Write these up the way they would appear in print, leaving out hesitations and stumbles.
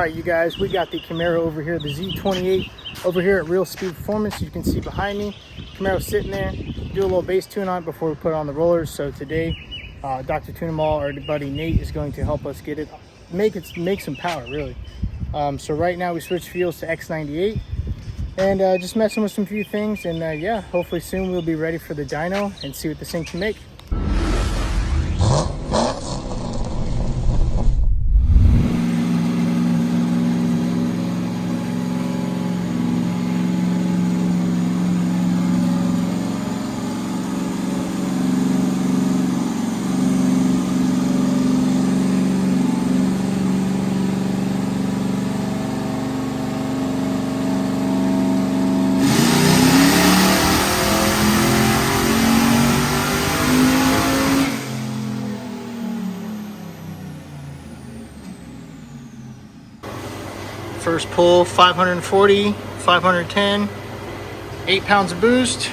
Alright you guys, we got the Camaro over here, the Z2H8 over here at Real Speed Performance. You can see behind me, Camaro sitting there. Do a little base tune on it before we put it on the rollers. So today, Dr. Tunemal, our buddy Nate, is going to help us get it, make some power really. So right now we switched fuels to X98 and just messing with some few things, and yeah, hopefully soon we'll be ready for the dyno and see what this thing can make. First pull, 540, 510, 8 pounds of boost.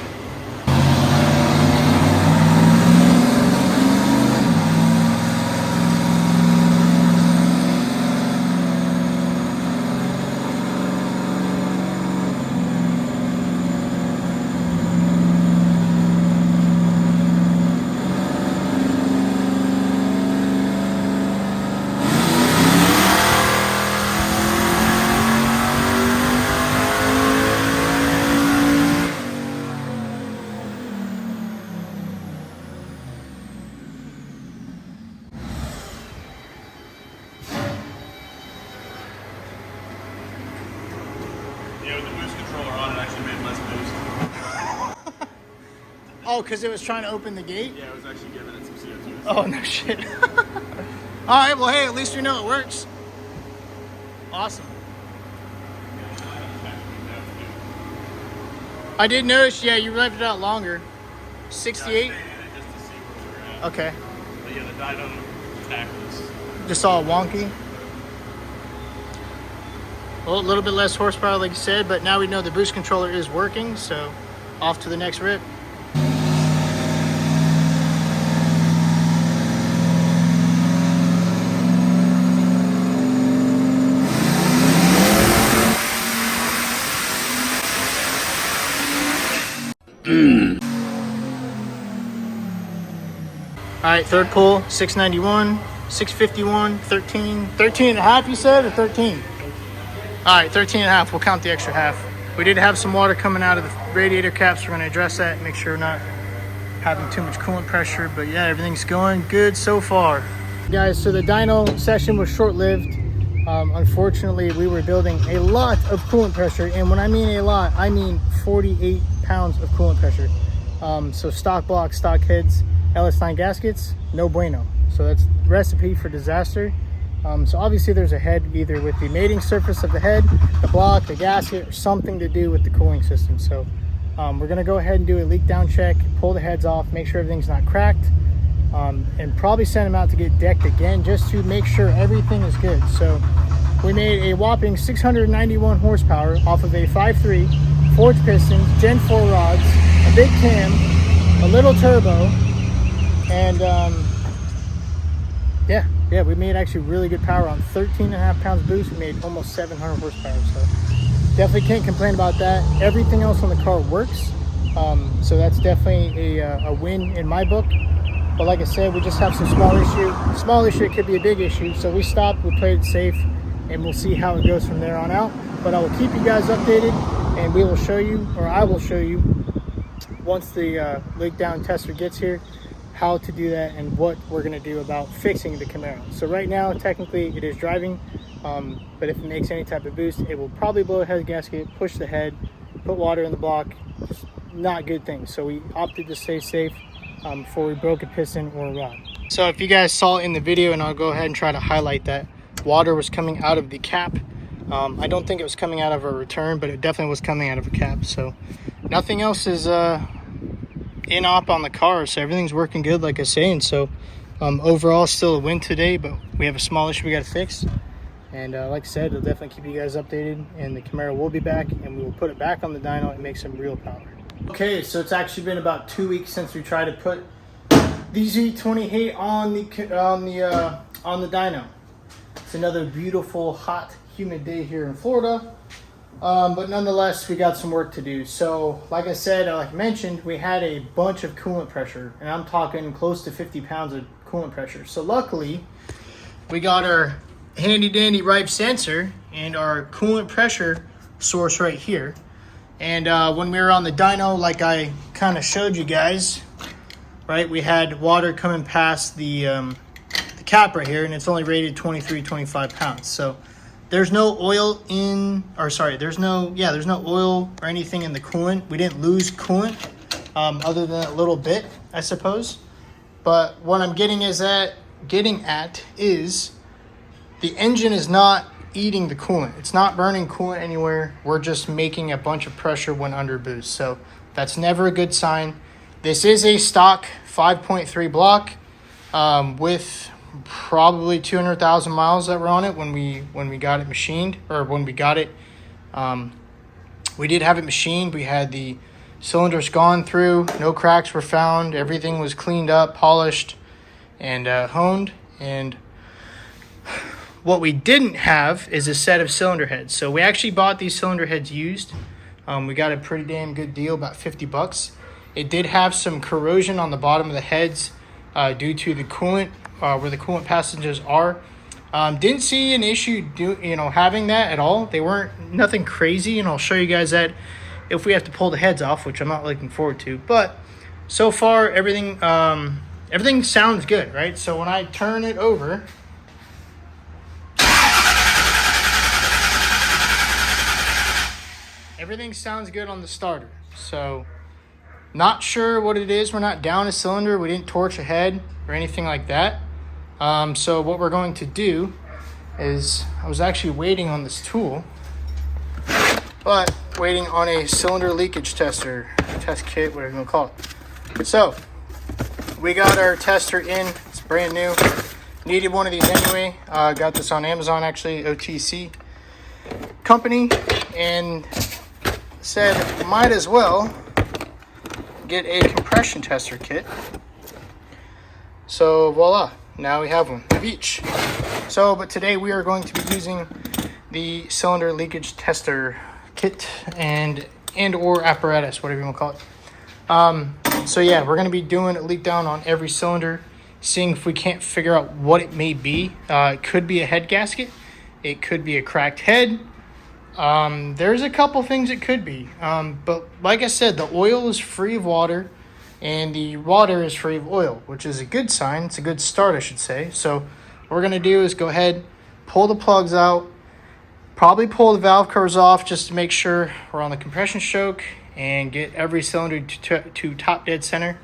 Yeah, with the boost controller on, it actually made less boost. Oh, because it was trying to open the gate? Yeah, it was actually giving it some CO2. Oh, no shit. Alright, well, hey, at least we know it works. Awesome. I did notice, yeah, you left it out longer. 68? Okay. But yeah, the dyno attack was Just all wonky. Well, a little bit less horsepower, like you said, but now we know the boost controller is working, so off to the next rip. All right, third pull, 691, 651, 13 and a half, you said, or 13? All right, 13 and a half, we'll count the extra half. We did have some water coming out of the radiator caps. We're gonna address that, make sure we're not having too much coolant pressure, but yeah, everything's going good so far. Guys, so the dyno session was short-lived. Unfortunately, we were building a lot of coolant pressure, and when I mean a lot, I mean 48 pounds of coolant pressure. So stock blocks, stock heads, LS9 gaskets, no bueno. So that's recipe for disaster. So obviously there's a head either with the mating surface of the head, the block, the gasket, or something to do with the cooling system. So we're gonna go ahead and do a leak down check, pull the heads off, make sure everything's not cracked, and probably send them out to get decked again just to make sure everything is good. So we made a whopping 691 horsepower off of a 5.3 forged pistons, Gen 4 rods, a big cam, a little turbo, and yeah, we made actually really good power on 13.5 pounds boost. We made almost 700 horsepower, so definitely can't complain about that. Everything else on the car works, so that's definitely a win in my book. But like I said, we just have some small issue. It could be a big issue, so we stopped, we played it safe, and we'll see how it goes from there on out. But I will keep you guys updated, and we will show you, or I will show you, once the leak down tester gets here, how to do that and what we're going to do about fixing the Camaro. So right now, technically it is driving, but if it makes any type of boost, it will probably blow a head gasket, push the head, put water in the block. Just not good things. So we opted to stay safe before we broke a piston or a rod. So if you guys saw in the video, and I'll go ahead and try to highlight that, water was coming out of the cap. I don't think it was coming out of a return, but it definitely was coming out of a cap. So nothing else is in op on the car, so everything's working good, like I was saying. So overall still a win today, but we have a small issue we got to fix, and like I said, I'll definitely keep you guys updated, and the Camaro will be back, and we will put it back on the dyno and make some real power. Okay, so it's actually been about 2 weeks since we tried to put the Z2H8 on the dyno. It's another beautiful, hot, humid day here in Florida. But nonetheless, we got some work to do. So like I said, like I mentioned, we had a bunch of coolant pressure, and I'm talking close to 50 pounds of coolant pressure. So luckily, we got our handy dandy ripe sensor and our coolant pressure source right here. And when we were on the dyno, like I kind of showed you guys, right, we had water coming past the cap right here, and it's only rated 25 pounds. So there's no oil in, or sorry, there's no oil or anything in the coolant. We didn't lose coolant other than a little bit, I suppose. But what I'm getting at is the engine is not eating the coolant. It's not burning coolant anywhere. We're just making a bunch of pressure when under boost. So that's never a good sign. This is a stock 5.3 block with probably 200,000 miles that were on it when we got it machined, or when we got it. We did have it machined. We had the cylinders gone through. No cracks were found. Everything was cleaned up, polished, and honed. And what we didn't have is a set of cylinder heads. So we actually bought these cylinder heads used. We got a pretty damn good deal, about 50 bucks. It did have some corrosion on the bottom of the heads due to the coolant, where the coolant passages are. Didn't see an issue having that at all. They weren't nothing crazy, and I'll show you guys that if we have to pull the heads off, which I'm not looking forward to. But so far, everything sounds good, right? So when I turn it over, everything sounds good on the starter. So not sure what it is. We're not down a cylinder. We didn't torch a head or anything like that. So what we're going to do is, I was actually waiting on this tool, but waiting on a cylinder leakage test kit, whatever you want to call it. So we got our tester in. It's brand new. Needed one of these anyway. Got this on Amazon, actually, OTC company, and said might as well get a compression tester kit. So voila, now we have one of each. So, but today we are going to be using the cylinder leakage tester kit and or apparatus, whatever you want to call it. So yeah, we're going to be doing a leak down on every cylinder, seeing if we can't figure out what it may be. It could be a head gasket. It could be a cracked head. There's a couple things it could be. But like I said, the oil is free of water and the water is free of oil, which is a good sign. It's a good start, I should say. So what we're going to do is go ahead, pull the plugs out, probably pull the valve covers off just to make sure we're on the compression stroke, and get every cylinder to top dead center,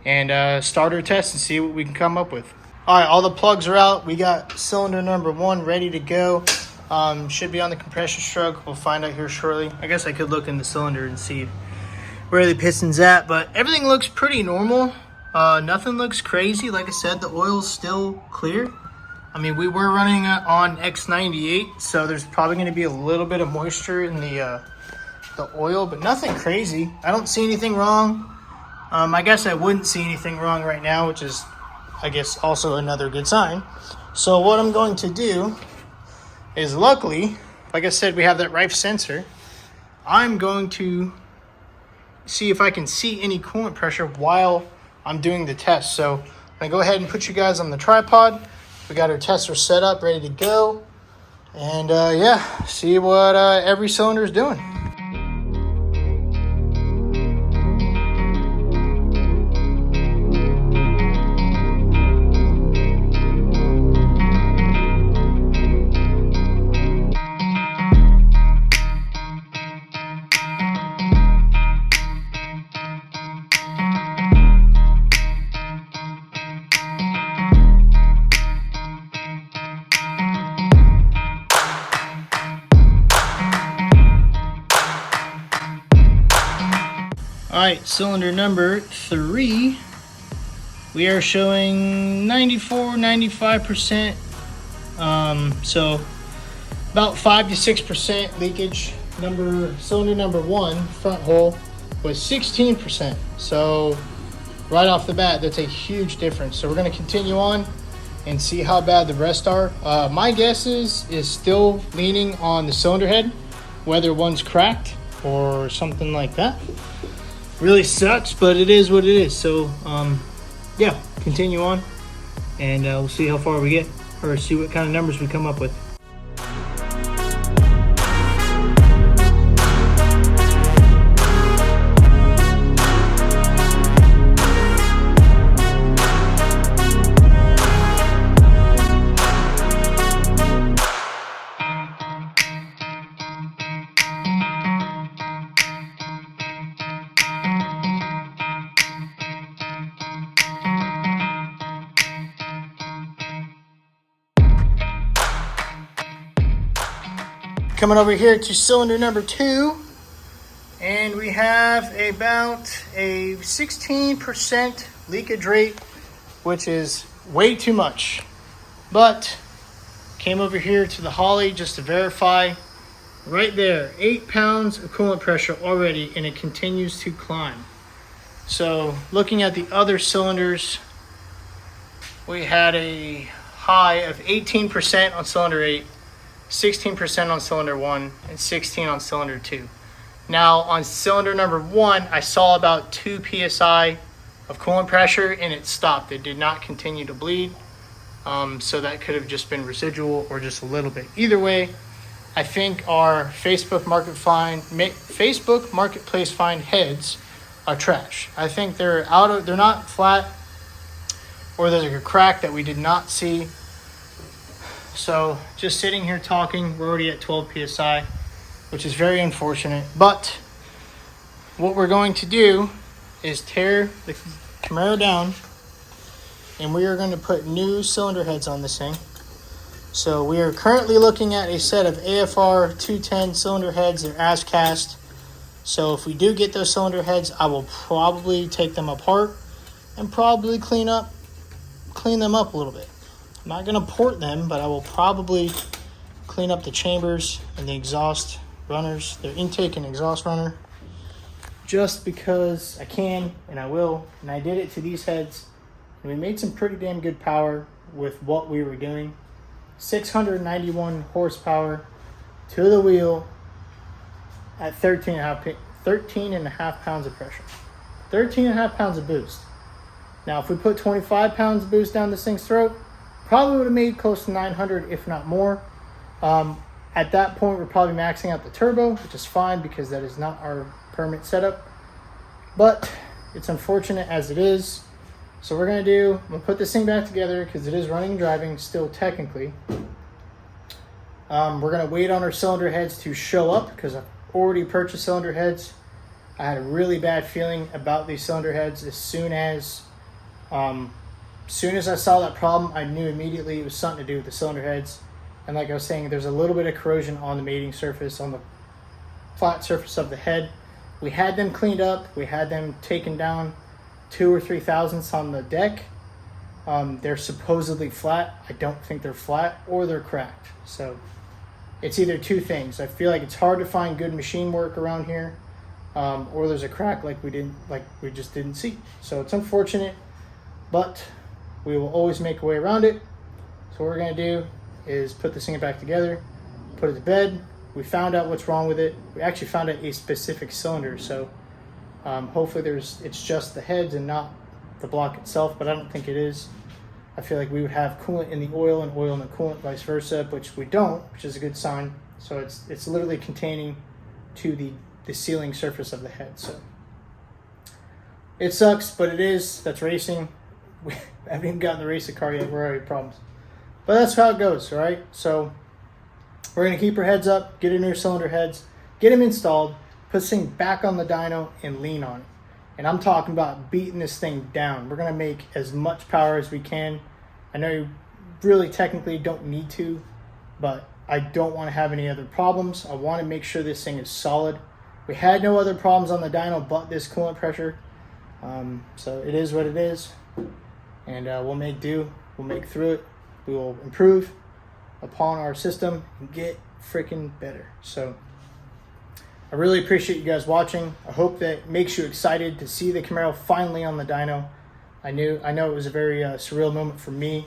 and start our test and see what we can come up with. All right, all the plugs are out. We got cylinder number 1 ready to go. Should be on the compression stroke. We'll find out here shortly. I guess I could look in the cylinder and see where the piston's at, but everything looks pretty normal. Nothing looks crazy. Like I said, the oil's still clear. I mean, we were running on X98, so there's probably going to be a little bit of moisture in the oil, but nothing crazy. I don't see anything wrong. I guess I wouldn't see anything wrong right now, which is, I guess, also another good sign. So what I'm going to do is, luckily, like I said, we have that ripe sensor. I'm going to see if I can see any coolant pressure while I'm doing the test. So I'm going to go ahead and put you guys on the tripod. We got our tester set up, ready to go. And yeah, see what every cylinder is doing. All right, cylinder number 3, we are showing 95%. So about 5 to 6% leakage. Cylinder number 1, front hole, was 16%. So right off the bat, that's a huge difference. So we're going to continue on and see how bad the rest are. My guess is still leaning on the cylinder head, whether one's cracked or something like that. Really sucks, but it is what it is. So yeah, continue on, and we'll see how far we get, or see what kind of numbers we come up with. Coming over here to cylinder number 2, and we have about a 16% leakage rate, which is way too much. But came over here to the Holly just to verify. Right there, 8 pounds of coolant pressure already, and it continues to climb. So looking at the other cylinders, we had a high of 18% on cylinder 8, 16% on cylinder 1, and 16 on cylinder 2. Now on cylinder number 1, I saw about 2 psi of coolant pressure, and it stopped. It did not continue to bleed. So that could have just been residual or just a little bit. Either way, I think our Facebook Marketplace find heads are trash. I think they're not flat, or there's a crack that we did not see. So just sitting here talking, we're already at 12 psi, which is very unfortunate. But what we're going to do is tear the Camaro down, and we are going to put new cylinder heads on this thing. So we are currently looking at a set of AFR 210 cylinder heads. They're as cast. So if we do get those cylinder heads, I will probably take them apart and probably clean them up a little bit. I'm not going to port them, but I will probably clean up the chambers and the exhaust runners, their intake and exhaust runner, just because I can and I will. And I did it to these heads, and we made some pretty damn good power with what we were doing. 691 horsepower to the wheel at 13.5 pounds of pressure. 13.5 pounds of boost. Now, if we put 25 pounds of boost down this thing's throat, probably would have made close to 900, if not more. At that point, we're probably maxing out the turbo, which is fine because that is not our permit setup. But it's unfortunate as it is. So we're going to put this thing back together because it is running and driving still technically. We're going to wait on our cylinder heads to show up because I've already purchased cylinder heads. I had a really bad feeling about these cylinder heads as soon as I saw that problem. I knew immediately it was something to do with the cylinder heads. And like I was saying, there's a little bit of corrosion on the mating surface, on the flat surface of the head. We had them cleaned up. We had them taken down 2 or 3 thousandths on the deck. They're supposedly flat. I don't think they're flat, or they're cracked. So it's either two things. I feel like it's hard to find good machine work around here, or there's a crack like we just didn't see. So it's unfortunate, but we will always make a way around it. So what we're going to do is put this thing back together, put it to bed. We found out what's wrong with it. We actually found out a specific cylinder. So hopefully it's just the heads and not the block itself, but I don't think it is. I feel like we would have coolant in the oil and oil in the coolant, vice versa, which we don't, which is a good sign. So it's literally containing to the sealing surface of the head. So it sucks, but it is. That's racing. We haven't even gotten the race car yet. We're already problems. But that's how it goes, all right? So we're going to keep our heads up, get in new cylinder heads, get them installed, put this thing back on the dyno, and lean on it. And I'm talking about beating this thing down. We're going to make as much power as we can. I know you really technically don't need to, but I don't want to have any other problems. I want to make sure this thing is solid. We had no other problems on the dyno but this coolant pressure. So it is what it is. And we'll make do. We'll make through it. We will improve upon our system and get freaking better. So I really appreciate you guys watching. I hope that makes you excited to see the Camaro finally on the dyno. I know it was a very surreal moment for me.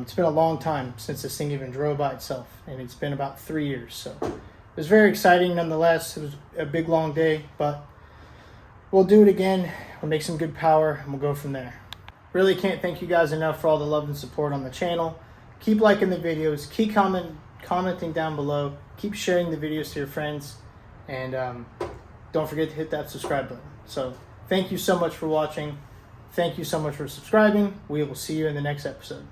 It's been a long time since this thing even drove by itself, and it's been about 3 years. So it was very exciting nonetheless. It was a big, long day, but we'll do it again. We'll make some good power, and we'll go from there. Really can't thank you guys enough for all the love and support on the channel. Keep liking the videos. Keep commenting down below. Keep sharing the videos to your friends. And don't forget to hit that subscribe button. So thank you so much for watching. Thank you so much for subscribing. We will see you in the next episode.